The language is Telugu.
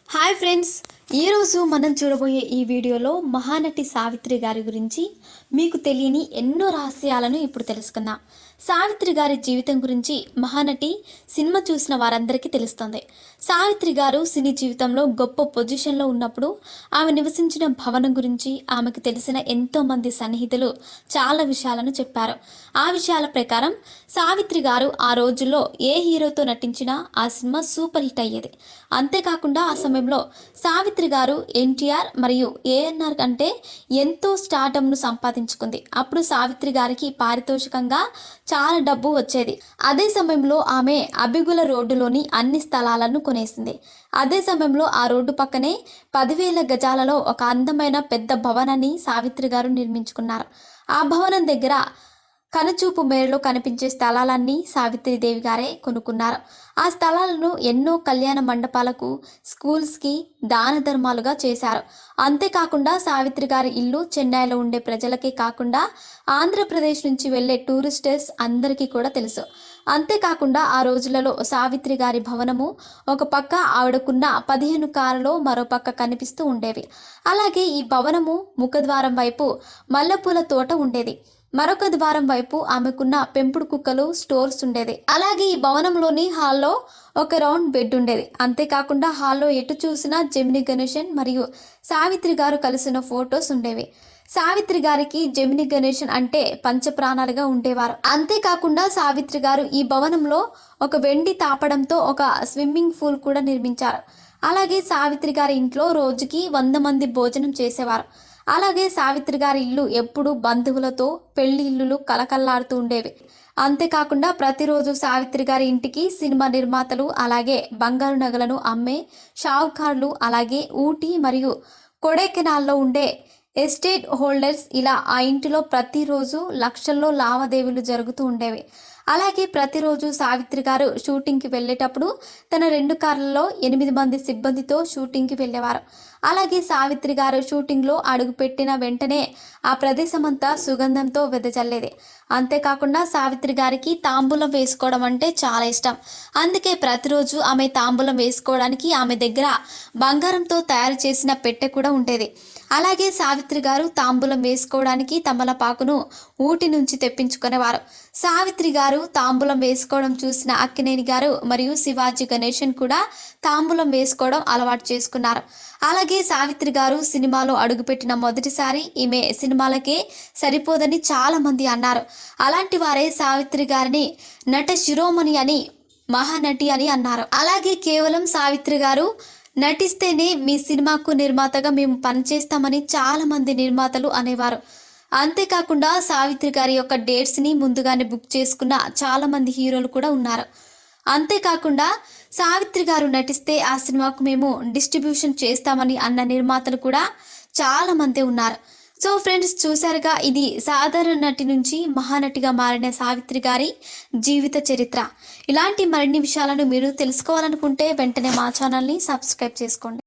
హాయ్ ఫ్రెండ్స్, ఈరోజు మనం చూడబోయే ఈ వీడియోలో మహానటి సావిత్రి గారి గురించి మీకు తెలియని ఎన్నో రహస్యాలను ఇప్పుడు తెలుసుకుందాం. సావిత్రి గారి జీవితం గురించి మహానటి సినిమా చూసిన వారందరికీ తెలుస్తుంది. సావిత్రి గారు సినీ జీవితంలో గొప్ప పొజిషన్లో ఉన్నప్పుడు ఆమె నివసించిన భవనం గురించి ఆమెకు తెలిసిన ఎంతోమంది సన్నిహితులు చాలా విషయాలను చెప్పారు. ఆ విషయాల ప్రకారం సావిత్రి గారు ఆ రోజుల్లో ఏ హీరోతో నటించినా ఆ సినిమా సూపర్ హిట్ అయ్యేది. అంతేకాకుండా ఆ సమయంలో సావిత్రి గారు ఎన్టీఆర్ మరియు ఏఎన్ఆర్ కంటే ఎంతో స్టార్డమ్ను సంపాదించుకుంది. అప్పుడు సావిత్రి గారికి పారితోషికంగా చాలా డబ్బు వచ్చేది. అదే సమయంలో ఆమె అబిగుల రోడ్డులోని అన్ని స్థలాలను కొనేసింది. అదే సమయంలో ఆ రోడ్డు పక్కనే 10,000 గజాలలో ఒక అందమైన పెద్ద భవనాన్ని సావిత్రి గారు నిర్మించుకున్నారు. ఆ భవనం దగ్గర కనుచూపు మేరలో కనిపించే స్థలాలన్నీ సావిత్రిదేవి గారే కొనుక్కున్నారు. ఆ స్థలాలను ఎన్నో కళ్యాణ మండపాలకు, స్కూల్స్కి దాన ధర్మాలుగా చేశారు. అంతేకాకుండా సావిత్రి గారి ఇల్లు చెన్నైలో ఉండే ప్రజలకే కాకుండా ఆంధ్రప్రదేశ్ నుంచి వెళ్ళే టూరిస్టర్స్ అందరికీ కూడా తెలుసు. అంతేకాకుండా ఆ రోజులలో సావిత్రి గారి భవనము ఒక పక్క ఆవిడకున్న 15 కార్లలో మరో పక్క కనిపిస్తూ ఉండేవి. అలాగే ఈ భవనము ముఖద్వారం వైపు మల్లెపూల తోట ఉండేది. మరొక ద్వారం వైపు ఆమెకున్న పెంపుడు కుక్కలు స్టోర్స్ ఉండేది. అలాగే ఈ భవనంలోని హాల్లో ఒక రౌండ్ బెడ్ ఉండేది. అంతేకాకుండా హాల్లో ఎటు చూసినా జెమిని గణేశన్ మరియు సావిత్రి గారు కలిసిన ఫొటోస్ ఉండేవి. సావిత్రి గారికి జెమిని గణేశన్ అంటే పంచప్రాణాలుగా ఉండేవారు. అంతేకాకుండా సావిత్రి గారు ఈ భవనంలో ఒక వెండి తాపడంతో ఒక స్విమ్మింగ్ పూల్ కూడా నిర్మించారు. అలాగే సావిత్రి గారి ఇంట్లో రోజుకి 100 మంది భోజనం చేసేవారు. అలాగే సావిత్రి గారి ఇల్లు ఎప్పుడు బంధువులతో పెళ్లి ఇల్లులు కలకల్లాడుతూ ఉండేవి. అంతేకాకుండా ప్రతిరోజు సావిత్రి గారి ఇంటికి సినిమా నిర్మాతలు, అలాగే బంగారు నగలను అమ్మే షావుకారులు, అలాగే ఊటీ మరియు కొడైకెనాల్లో ఉండే ఎస్టేట్ హోల్డర్స్ ఇలా ఆ ఇంటిలో ప్రతిరోజు లక్షల్లో లావాదేవీలు జరుగుతూ ఉండేవి. అలాగే ప్రతిరోజు సావిత్రి గారు షూటింగ్కి వెళ్ళేటప్పుడు తన 2 కార్లలో 8 మంది సిబ్బందితో షూటింగ్కి వెళ్ళేవారు. అలాగే సావిత్రి గారు షూటింగ్లో అడుగుపెట్టిన వెంటనే ఆ ప్రదేశమంతా సుగంధంతో వెదజల్లేది. అంతేకాకుండా సావిత్రి గారికి తాంబూలం వేసుకోవడం అంటే చాలా ఇష్టం. అందుకే ప్రతిరోజు ఆమె తాంబూలం వేసుకోవడానికి ఆమె దగ్గర బంగారంతో తయారు చేసిన పెట్టె కూడా ఉండేది. అలాగే సావిత్రి గారు తాంబూలం వేసుకోవడానికి తమలపాకును ఊటి నుంచి తెప్పించుకునేవారు. సావిత్రి గారు తాంబూలం వేసుకోవడం చూసిన అక్కినేని గారు మరియు శివాజీ గణేశన్ కూడా తాంబూలం వేసుకోవడం అలవాటు చేసుకున్నారు. అలాగే సావిత్రి గారు సినిమాలో అడుగుపెట్టిన మొదటిసారి ఈమె సినిమాలకే సరిపోదని చాలా మంది అన్నారు. అలాంటి వారే సావిత్రి గారిని నట శిరోమణి అని, మహానటి అని అన్నారు. అలాగే కేవలం సావిత్రి గారు నటిస్తేనే మీ సినిమాకు నిర్మాతగా మేము పనిచేస్తామని చాలామంది నిర్మాతలు అనేవారు. అంతేకాకుండా సావిత్రి గారి యొక్క డేట్స్ని ముందుగానే బుక్ చేసుకున్న చాలామంది హీరోలు కూడా ఉన్నారు. అంతేకాకుండా సావిత్రి గారు నటిస్తే ఆ సినిమాకు మేము డిస్ట్రిబ్యూషన్ చేస్తామని అన్న నిర్మాతలు కూడా చాలామంది ఉన్నారు. సో ఫ్రెండ్స్, చూసారుగా, ఇది సాధారణ నటి నుంచి మహానటిగా మారిన సావిత్రి గారి జీవిత చరిత్ర. ఇలాంటి మరిన్ని విషయాలను మీరు తెలుసుకోవాలనుకుంటే వెంటనే మా ఛానల్ని సబ్స్క్రైబ్ చేసుకోండి.